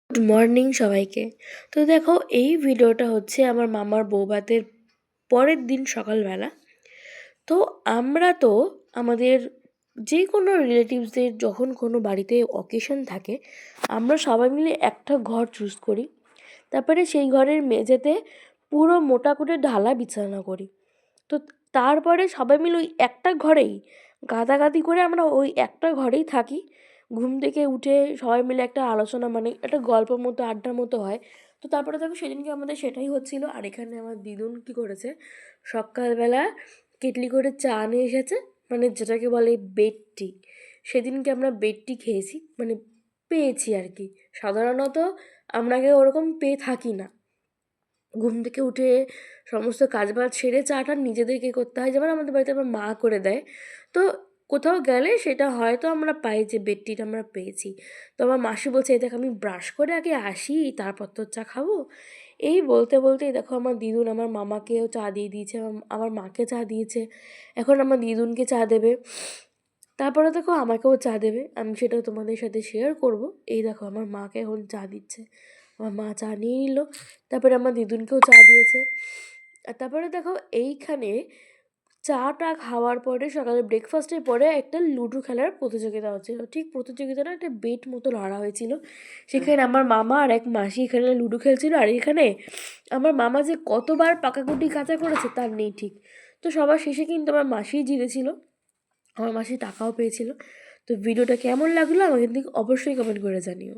Good morning সবাইকে। তো দেখো, এই ভিডিওটা হচ্ছে আমার মামার বৌভাতের পরের দিন সকালবেলা। তো আমরা তো আমাদের যে কোনো রিলেটিভসদের যখন কোনো বাড়িতে অকেশন থাকে, আমরা সবাই মিলে একটা ঘর চুজ করি। তারপরে সেই ঘরের মেঝেতে পুরো মোটা করে ঢালা বিছানা করি। তো তারপরে সবাই মিলে ওই একটা ঘরেই গাদাগাদি করে আমরা ওই একটা ঘরেই থাকি। ঘুম থেকে উঠে সবাই মিলে একটা আলোচনা, মানে একটা গল্প মতো আড্ডার মতো হয়। তো তারপরে দেখো, সেদিনকে আমাদের সেটাই হচ্ছিল। আর এখানে আমার দিদুন কী করেছে, সকালবেলা কেটলি করে চা নিয়ে এসেছে, মানে যেটাকে বলে বেড টি। সেদিনকে আমরা বেড টি খেয়েছি, মানে পেয়েছি আর কি। সাধারণত আমরা কেউ ওরকম পেয়ে থাকি না। ঘুম থেকে উঠে সমস্ত কাজবাজ সেরে চাটা নিজেদেরকে করতে হয়, যেমন আমাদের বাড়িতে আমার মা করে দেয়। তো কোথাও গেলে সেটা হয়তো আমরা পাই যে বেডটিটা আমরা পেয়েছি। তো আমার মাসি বলছে, এই দেখ আমি ব্রাশ করে আগে আসি, তারপর তো চা খাবো। এই বলতে বলতেই দেখো, আমার দিদুন আমার মামাকেও চা দিয়ে দিয়েছে, আমার মাকে চা দিয়েছে। এখন আমার দিদুনকে চা দেবে, তারপরে দেখো আমাকেও চা দেবে। আমি সেটাও তোমাদের সাথে শেয়ার করব। এই দেখো, আমার মাকে এখন চা দিচ্ছে, আমার মা চা নিয়ে নিল, তারপরে আমার দিদুনকেও চা দিয়েছে। আর তারপরে দেখো, এইখানে চাটা খাওয়ার পরে সকালে ব্রেকফাস্টের পরে একটা লুডো খেলার প্রতিযোগিতা হচ্ছিলো। ঠিক প্রতিযোগিতাটা একটা বেট মতো লড়া হয়েছিল। সেখানে আমার মামা আর এক মাসি এখানে লুডো খেলছিল। আর এখানে আমার মামা যে কতবার পাকাকুটি কাঁচা করেছে তার নেই ঠিক। তো সবার শেষে কিন্তু আমার মাসিই জিতেছিল, আমার মাসি টাকাও পেয়েছিল। তো ভিডিওটা কেমন লাগলো আমাকে কিন্তু অবশ্যই কমেন্ট করে জানিও।